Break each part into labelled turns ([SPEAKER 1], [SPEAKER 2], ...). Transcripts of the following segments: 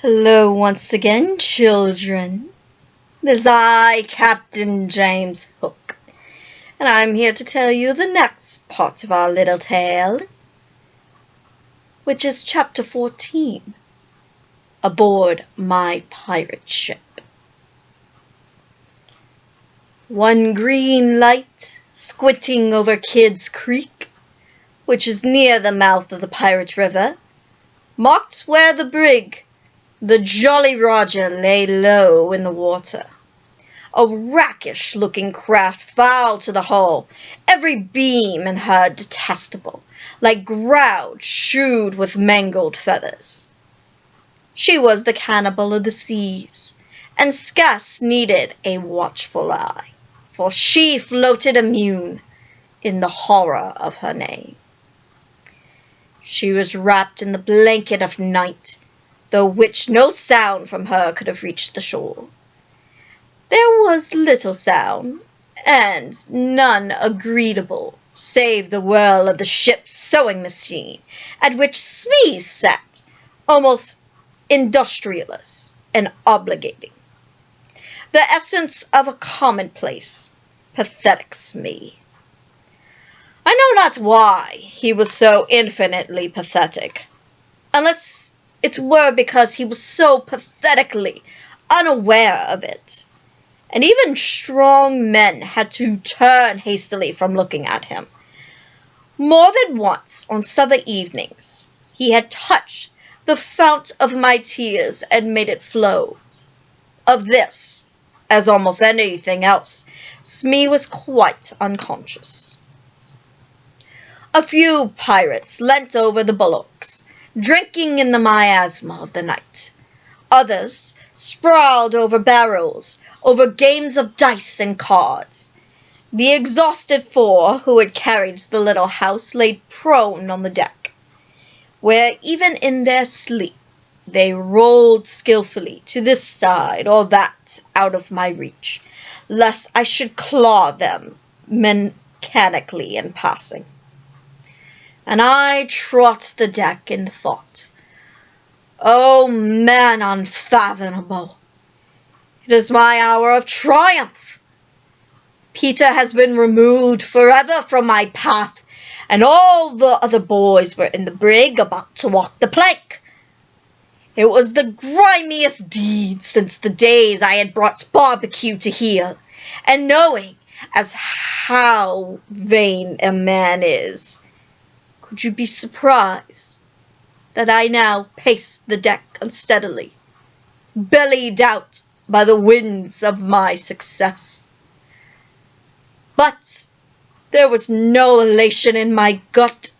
[SPEAKER 1] Hello once again, children. It is I, Captain James Hook, and I'm here to tell you the next part of our little tale, which is Chapter 14, Aboard My Pirate Ship. One green light, squinting over Kidd's Creek, which is near the mouth of the Pirate River, marked where the brig, the Jolly Roger, lay low in the water. A rakish-looking craft foul to the hull, every beam in her detestable, like ground shewed with mangled feathers. She was the cannibal of the seas, and scarce needed a watchful eye, for she floated immune in the horror of her name. She was wrapped in the blanket of night, through which no sound from her could have reached the shore. There was little sound, and none agreeable, save the whirl of the ship's sewing machine, at which Smee sat, almost industrious and obligating. The essence of a commonplace, pathetic Smee. I know not why he was so infinitely pathetic, unless it were because he was so pathetically unaware of it. And even strong men had to turn hastily from looking at him. More than once on summer evenings he had touched the fount of my tears and made it flow. Of this, as almost anything else, Smee was quite unconscious. A few pirates leant over the bulwarks, drinking in the miasma of the night. Others sprawled over barrels, over games of dice and cards. The exhausted four who had carried the little house lay prone on the deck, where even in their sleep they rolled skilfully to this side or that out of my reach, lest I should claw them mechanically in passing. And I trot the deck in thought, "O man unfathomable! It is my hour of triumph. Peter has been removed forever from my path, and all the other boys were in the brig about to walk the plank. It was the grimiest deed since the days I had brought barbecue to heel, and knowing as how vain a man is, could you be surprised that I now paced the deck unsteadily, bellied out by the winds of my success? But there was no elation in my gut,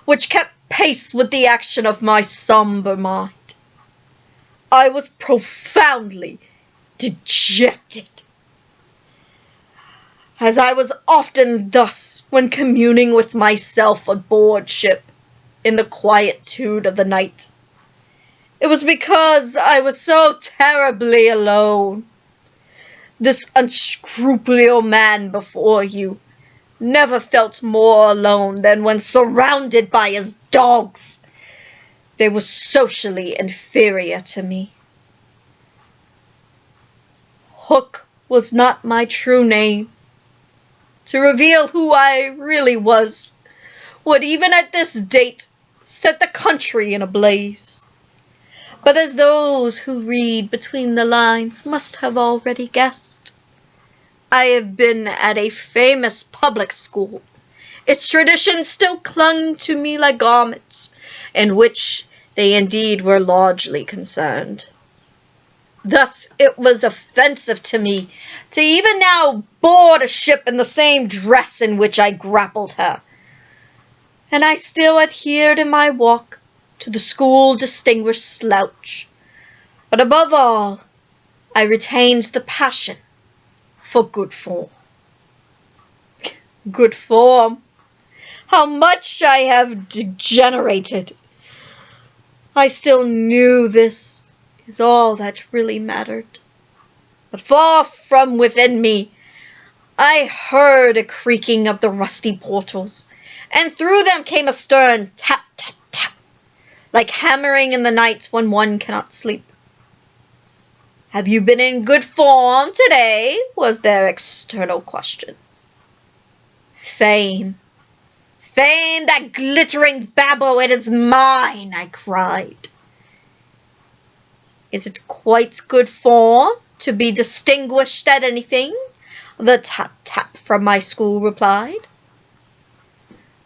[SPEAKER 1] which kept pace with the action of my sombre mind. I was profoundly dejected, as I was often thus when communing with myself aboard ship in the quietude of the night. It was because I was so terribly alone. This unscrupulous man before you never felt more alone than when surrounded by his dogs. They were socially inferior to me. Hook was not my true name. To reveal who I really was would, even at this date, set the country in a blaze. But as those who read between the lines must have already guessed, I have been at a famous public school. Its traditions still clung to me like garments, in which they indeed were largely concerned. Thus it was offensive to me to even now board a ship in the same dress in which I grappled her. And I still adhered in my walk to the school-distinguished slouch. But above all, I retained the passion for good form. Good form! How much I have degenerated! I still knew this is all that really mattered. But far from within me, I heard a creaking of the rusty portals, and through them came a stern tap, tap, tap, like hammering in the night when one cannot sleep. Have you been in good form today? Was their external question. Fame. Fame, that glittering babble, it is mine, I cried. Is it quite good form to be distinguished at anything? The tap-tap from my school replied.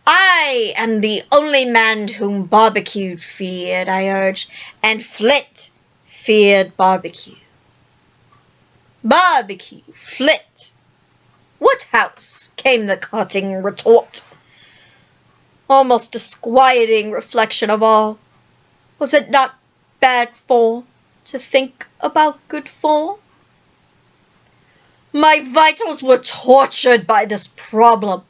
[SPEAKER 1] I am the only man whom barbecue feared, I urged, and Flit feared barbecue. Barbecue, Flit. What house? Came the cutting retort. Almost disquieting reflection of all. Was it not bad form to think about good form? My vitals were tortured by this problem.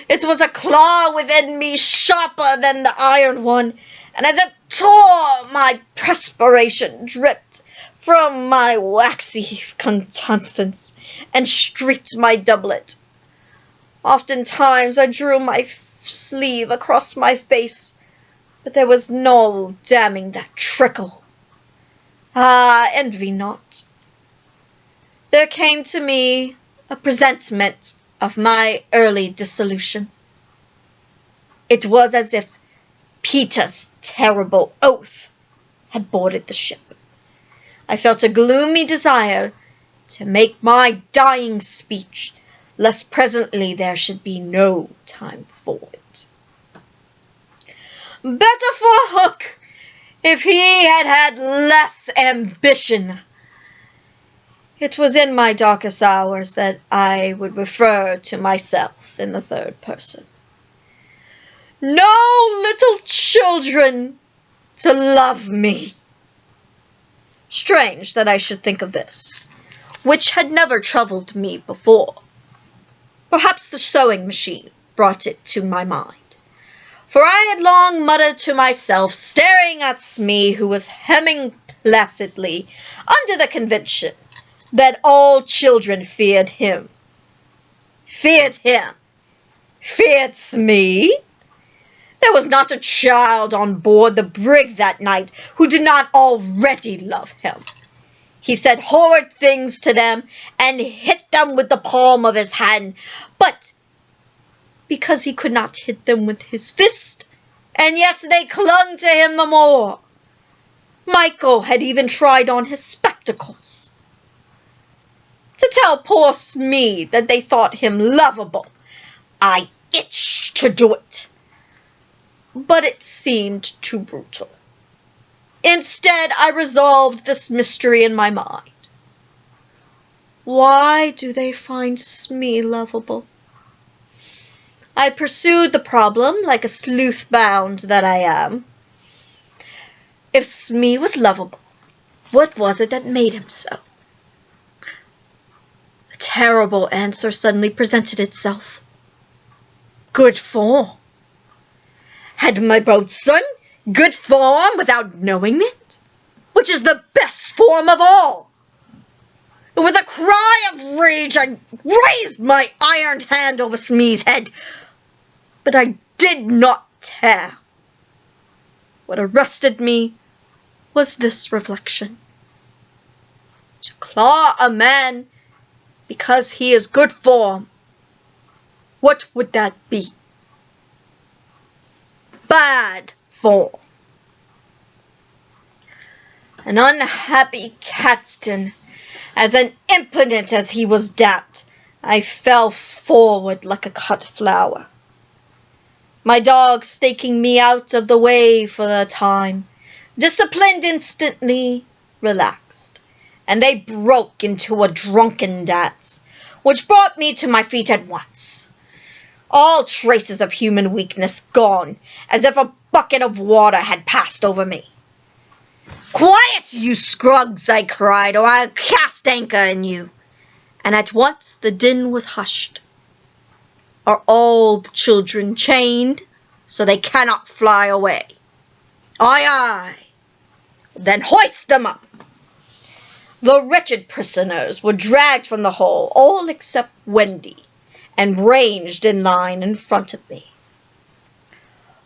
[SPEAKER 1] It was a claw within me sharper than the iron one, and as it tore, my perspiration dripped from my waxy countenance and streaked my doublet. Oftentimes I drew my sleeve across my face, but there was no damming that trickle. Ah, envy not. There came to me a presentiment of my early dissolution. It was as if Peter's terrible oath had boarded the ship. I felt a gloomy desire to make my dying speech, lest presently there should be no time for it. Better for Hook if he had had less ambition. It was in my darkest hours that I would refer to myself in the third person. No little children to love me. Strange that I should think of this, which had never troubled me before. Perhaps the sewing machine brought it to my mind, for I had long muttered to myself, staring at Smee, who was hemming placidly, under the conviction that all children feared him. Feared him? Feared Smee? There was not a child on board the brig that night who did not already love him. He said horrid things to them and hit them with the palm of his hand, but because he could not hit them with his fist, and yet they clung to him the more. Michael had even tried on his spectacles. To tell poor Smee that they thought him lovable, I itched to do it, but it seemed too brutal. Instead, I resolved this mystery in my mind. Why do they find Smee lovable? I pursued the problem like a sleuth-bound that I am. If Smee was lovable, what was it that made him so? A terrible answer suddenly presented itself. Good form. Had my boatswain good form without knowing it? Which is the best form of all? And with a cry of rage, I raised my ironed hand over Smee's head, but I did not tear. What arrested me was this reflection. To claw a man because he is good form, what would that be? Bad form. An unhappy captain, as impotent as he was daft, I fell forward like a cut flower. My dogs, staking me out of the way for the time, disciplined instantly, relaxed, and they broke into a drunken dance, which brought me to my feet at once. All traces of human weakness gone, as if a bucket of water had passed over me. Quiet, you scrugs, I cried, or I'll cast anchor in you. And at once the din was hushed. Are all the children chained, so they cannot fly away? Aye, aye. Then hoist them up. The wretched prisoners were dragged from the hull, all except Wendy, and ranged in line in front of me.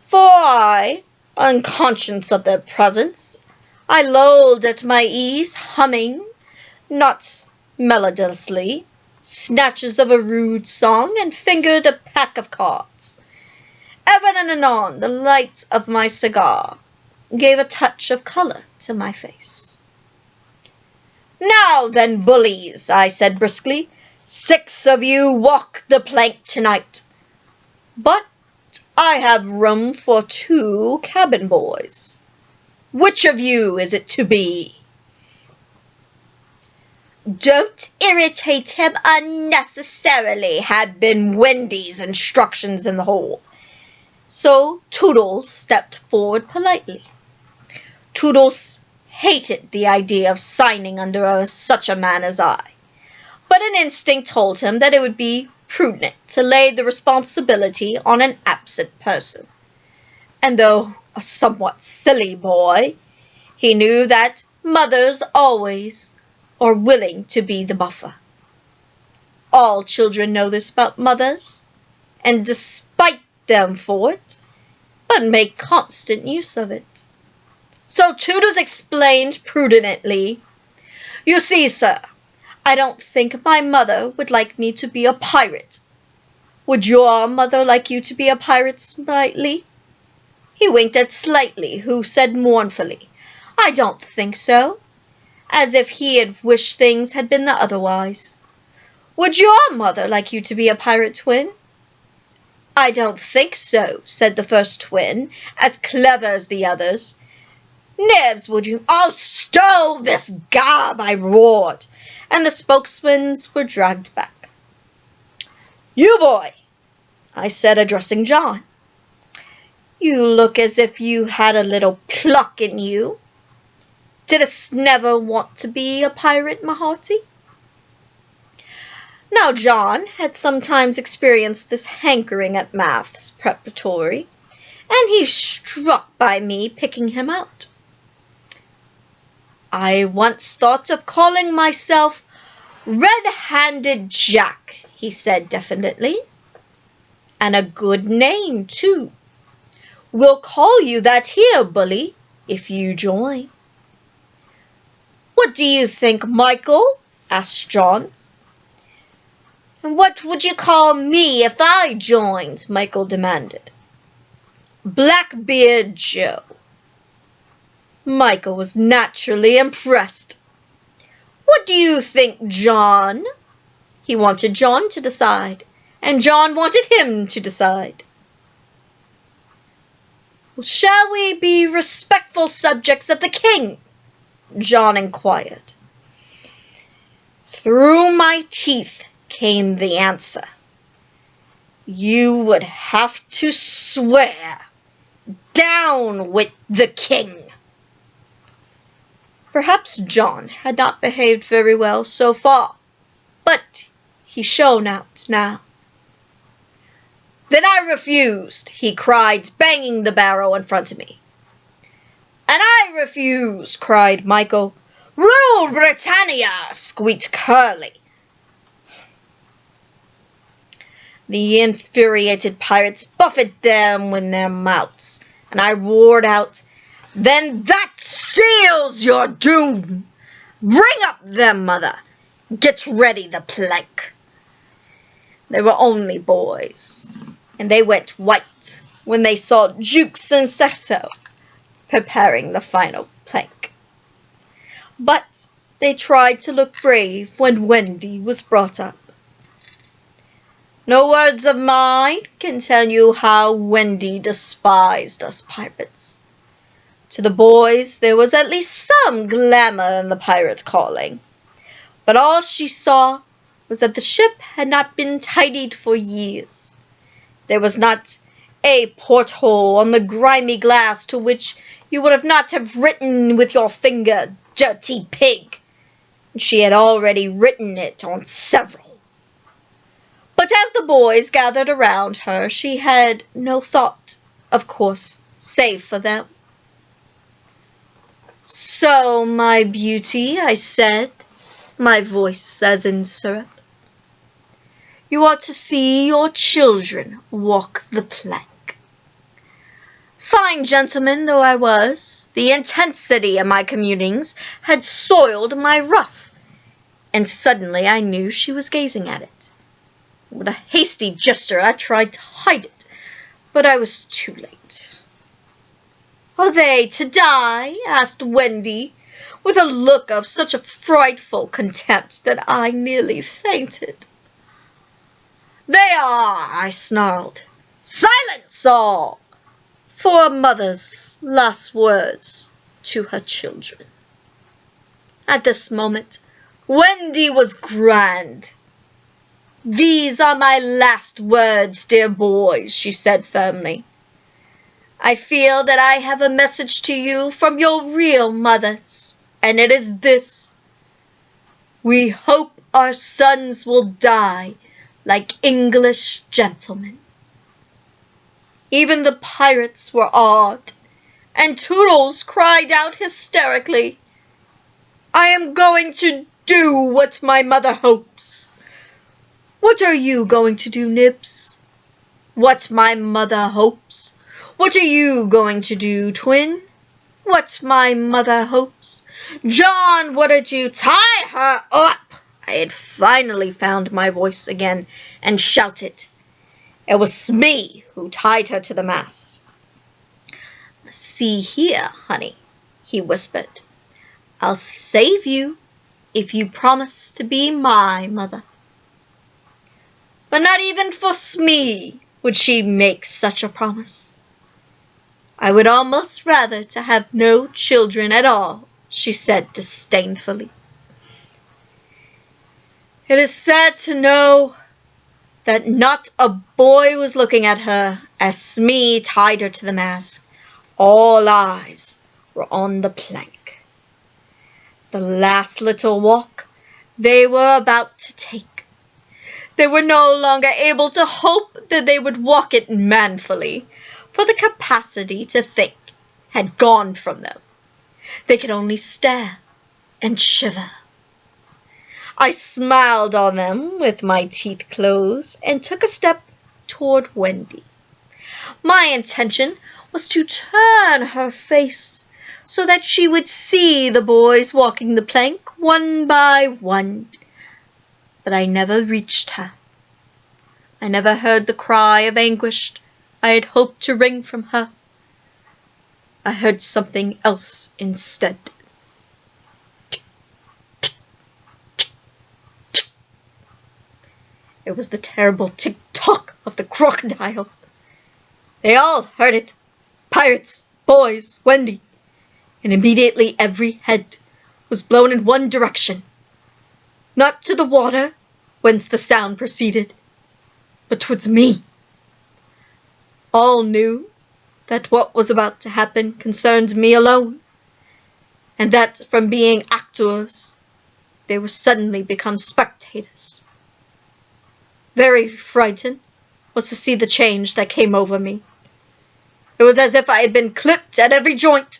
[SPEAKER 1] For I, unconscious of their presence, I lolled at my ease, humming, not melodiously, snatches of a rude song, and fingered a pack of cards. Ever and anon the light of my cigar gave a touch of colour to my face. "Now then, bullies," I said briskly, "6 of you walk the plank tonight. But I have room for 2 cabin boys. Which of you is it to be?" "Don't irritate him unnecessarily," had been Wendy's instructions in the hall. So Toodles stepped forward politely. Toodles hated the idea of signing under such a man as I, but an instinct told him that it would be prudent to lay the responsibility on an absent person. And though a somewhat silly boy, he knew that mothers always are willing to be the buffer. All children know this about mothers, and despite them for it, but make constant use of it. So Toodles explained prudently, "You see, sir, I don't think my mother would like me to be a pirate. Would your mother like you to be a pirate, Slightly?" He winked at Slightly, who said mournfully, "I don't think so," as if he had wished things had been otherwise. "Would your mother like you to be a pirate, Twin?" "I don't think so," said the first twin, as clever as the others. "Nibs, would you—" "Oh, stow this gob!" I roared, and the spokesmen were dragged back. "You boy," I said, addressing John, "you look as if you had a little pluck in you. Didst never want to be a pirate, my hearty?" Now John had sometimes experienced this hankering at maths preparatory, and he struck by me picking him out. "I once thought of calling myself Red-Handed Jack," he said definitely. "And a good name, too. We'll call you that here, bully, if you join." "What do you think, Michael?" asked John. "And what would you call me if I joined?" Michael demanded. "Blackbeard Joe." Michael was naturally impressed. "What do you think, John?" He wanted John to decide, and John wanted him to decide. "Shall we be respectful subjects of the king?" John inquired. Through my teeth came the answer. "You would have to swear. Down with the king." Perhaps John had not behaved very well so far, but he shone out now. "Then I refused," he cried, banging the barrel in front of me. "And I refuse," cried Michael. "Rule Britannia," squeaked Curly. The infuriated pirates buffeted them with their mouths, and I roared out, "Then that seals your doom! Bring up them, mother! Get ready the plank!" They were only boys, and they went white when they saw Jukes and Cecil preparing the final plank. But they tried to look brave when Wendy was brought up. No words of mine can tell you how Wendy despised us pirates. To the boys there was at least some glamour in the pirate calling, but all she saw was that the ship had not been tidied for years. There was not a porthole on the grimy glass to which you would not have written with your finger, "Dirty pig." She had already written it on several. But as the boys gathered around her, she had no thought, of course, save for them. "So, my beauty," I said, my voice as in syrup, "you ought to see your children walk the plank." Fine gentleman though I was, the intensity of my communings had soiled my ruff, and suddenly I knew she was gazing at it. With a hasty gesture, I tried to hide it, but I was too late. "Are they to die?" asked Wendy, with a look of such a frightful contempt that I nearly fainted. "They are," I snarled. "Silence all!" for a mother's last words to her children. At this moment, Wendy was grand. "These are my last words, dear boys," she said firmly. "I feel that I have a message to you from your real mothers, and it is this: we hope our sons will die like English gentlemen." Even the pirates were awed, and Toodles cried out hysterically, "I am going to do what my mother hopes." "What are you going to do, Nibs?" "What my mother hopes." "What are you going to do, Twin?" "What my mother hopes." "John, what did you tie her up?" I had finally found my voice again and shouted. "It was me who tied her to the mast." "See here, honey," he whispered. "I'll save you if you promise to be my mother." But not even for Smee would she make such a promise. "I would almost rather to have no children at all," she said disdainfully. It is sad to know that not a boy was looking at her as Smee tied her to the mast. All eyes were on the plank. The last little walk they were about to take. They were no longer able to hope that they would walk it manfully, for the capacity to think had gone from them. They could only stare and shiver. I smiled on them with my teeth closed and took a step toward Wendy. My intention was to turn her face so that she would see the boys walking the plank one by one. But I never reached her. I never heard the cry of anguish I had hoped to wring from her. I heard something else instead. It was the terrible tick-tock of the crocodile. They all heard it. Pirates, boys, Wendy. And immediately every head was blown in one direction. Not to the water, whence the sound proceeded, but towards me. All knew that what was about to happen concerned me alone, and that from being actors, they were suddenly become spectators. Very frightened was to see the change that came over me. It was as if I had been clipped at every joint,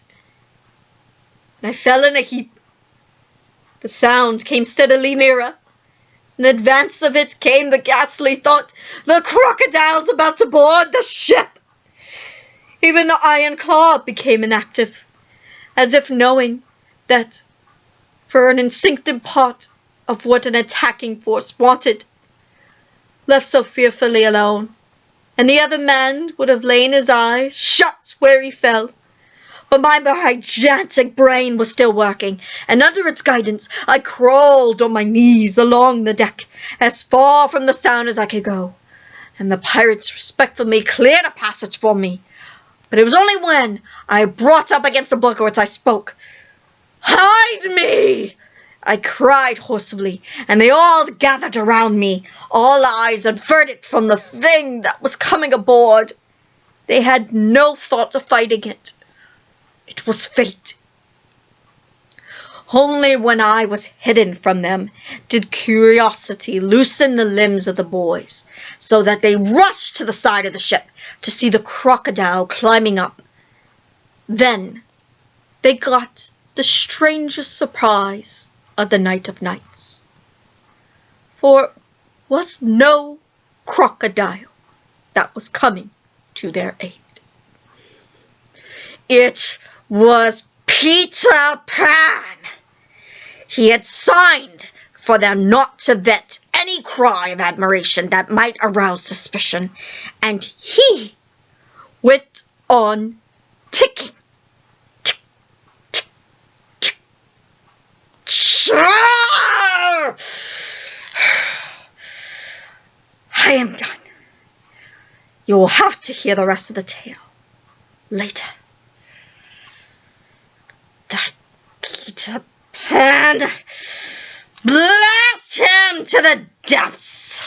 [SPEAKER 1] and I fell in a heap. The sound came steadily nearer. In advance of it came the ghastly thought, the crocodile's about to board the ship. Even the iron claw became inactive, as if knowing that for an instinctive part of what an attacking force wanted. Left so fearfully alone, and the other man would have lain his eyes shut where he fell. But my gigantic brain was still working, and under its guidance I crawled on my knees along the deck, as far from the sound as I could go, and the pirates respectfully cleared a passage for me. But it was only when I brought up against the bulwarks I spoke. "Hide me!" I cried hoarsely, and they all gathered around me, all eyes averted from the thing that was coming aboard. They had no thought of fighting it. It was fate. Only when I was hidden from them did curiosity loosen the limbs of the boys, so that they rushed to the side of the ship to see the crocodile climbing up. Then they got the strangest surprise of the night of nights. For it was no crocodile that was coming to their aid. It was Peter Pan. He had signed for there not to vet any cry of admiration that might arouse suspicion, and he went on ticking. Tick, tick, tick. I am done. You will have to hear the rest of the tale later. That Peter Pan, blast him to the depths!